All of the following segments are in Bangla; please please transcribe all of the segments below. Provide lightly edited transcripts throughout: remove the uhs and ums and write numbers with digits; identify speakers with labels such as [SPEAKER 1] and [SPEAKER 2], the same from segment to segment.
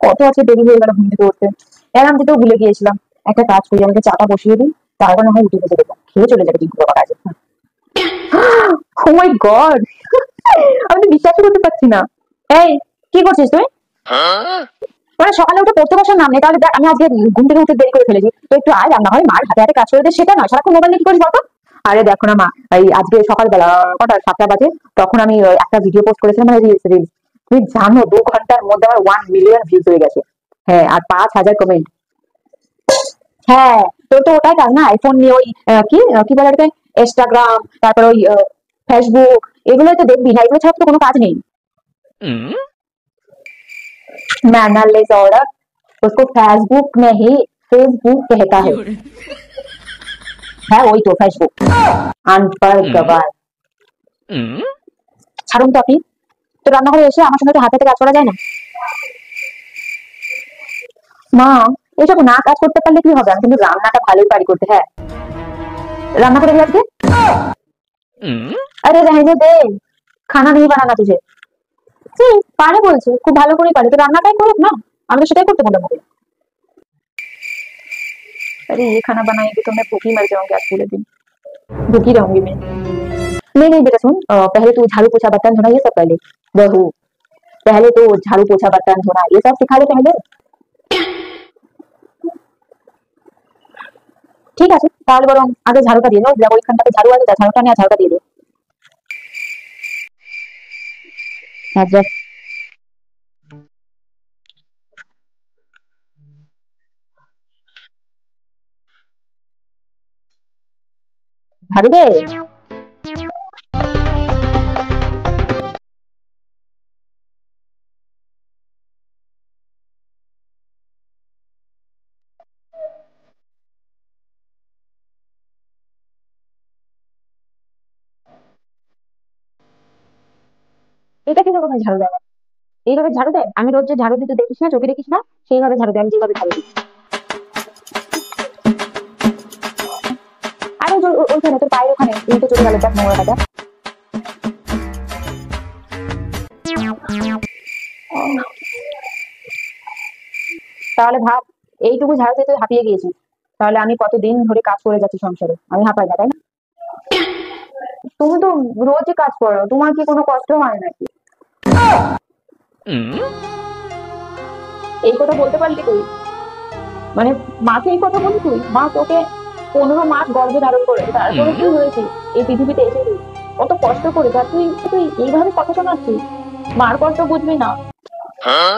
[SPEAKER 1] কত আছে, দেরি হয়ে গেল ঘুম থেকে উঠতে। অ্যালার্ম দিতেও ভুলে গিয়েছিলাম। একটা কাজ করি, আমাকে চাটা বসিয়ে দিই, তারপর না হয় উঠে বসে দেবো, খেয়ে চলে যাবে টিঙ্কু বাবা কাজে। ও মাই গড, আমি তো বিশ্বাসই করতে পারছি না। এই, কি করছিস তুই? মানে সকালে উঠে পড়তে বসার নাম নেই। তাহলে দেখ, আমি আজকে ঘুম থেকে উঠে দেরি করে ফেলেছি, তো একটু আয়, রান্না হয়, মার হাতে হাতে কাজ করে দে, সেটা নয় সারাক্ষণ মোবাইল নিয়ে কি করিস বলতো? আরে দেখো না মা, এই আজকে সকালবেলা কটা 7টা বাজে, তখন আমি একটা ভিডিও পোস্ট করেছিলাম, মানে রিলস রিলস। তুই জানো 2 ঘন্টার মধ্যে আমার 1 মিলিয়ন ভিউজ হয়ে গেছে। হ্যাঁ, আর 5,000 কমেন্ট। হ্যাঁ, তোর তো ওটাই কাজ না, আইফোন নিয়ে ওই কি বলে ওটাকে, ইনস্টাগ্রাম, তারপর ওই ফেসবুক, এগুলোই তো দেখবি না, এগুলো ছাড়া তো কোনো কাজ নেই। मैनरलेस औरत, उसको फेसबुक नहीं फेसबुक कहता है। হ্যাঁ ওই তো ফেসবুক, আনপার গবার। ছাড়ুন তো আপনি, তো রান্নাঘরে এসে আমার সঙ্গে তো হাতে হাতে কাজ করা যায় না? মা, এইসব না কাজ করতে পারলে কি হবে, আমি কিন্তু রান্নাটা ভালোই পারি করতে। হ্যাঁ, রান্না করে দিই আজকে। আরে रहने दे, खाना नहीं बनाना तुझे। পারে বলছে, খুব ভালো করে পারে, তো রান্নাটাই করুক না, আমি তো সেটাই করতে বললাম ওকে। अरे ये खाना बनाएगी तो मैं भूखी मर जाऊंगी आज पूरे दिन, भूखी रहूंगी मैं। नहीं नहीं बेटा सुन, पहले तू झाड़ू पोछा बर्तन धोना ये सब कर ले। बहू, पहले तो झाड़ू पोछा बर्तन धोना ये सब सिखा ले पहले। ঠিক আছে, তাহলে বরং আগে ঝাড়ুটা দিয়ে নাও, দেখো ওইখানটাতে ঝাড়ু আছে, ঝাড়ুটা নিয়ে ঝাড়ুটা দিয়ে দে। আচ্ছা, ঝাড়ু দে। এটা কি রকমের ঝাড়ু দেয়? এইভাবে ঝাড়ু দেয়? আমি রোজ যে ঝাড়ু দিতে দেখিস না, চোখে দেখিস না, সেইভাবে ঝাড়ু দেয়, আমি যেভাবে ঝাড়ু দিই। আরে ওইখানে তোর পায়ের ওখানে উল্টে চলে গেল, দেখ নোংরাটা দেখ। তাহলে ভাব, এইটুকু ঝাড়ুতে তুই হাঁপিয়ে গিয়েছিস, তাহলে আমি কতদিন ধরে কাজ করে যাচ্ছি সংসারে, আমি হাঁপাই না তাই না? তুমি তো রোজই কাজ করো, তোমার কি কোনো কষ্ট হয় নাকি? এই কথা বলতে পারলি তুই? মানে মাকে এই কথা বলি তুই? মা তোকে 15 মাস গর্ভে ধারণ করে, তারপরে তুই হয়েছি এই পৃথিবীতে এসেছিস, কত কষ্ট করে, আর তুই তুই এইভাবে কথা শোনাচ্ছিস? মার কষ্ট বুঝবি না,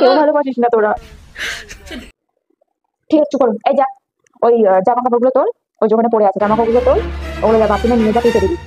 [SPEAKER 1] কেউ ভালোবাসিস না তোরা। ঠিক আছে চুপ করুন, এই যা, ওই জামা কাপড়গুলো তোল, ওই যেখানে পড়ে আছে জামা কাপড়গুলো তোল, ওগুলো যা বাথরুমে নিয়ে যা, তুই দিবি।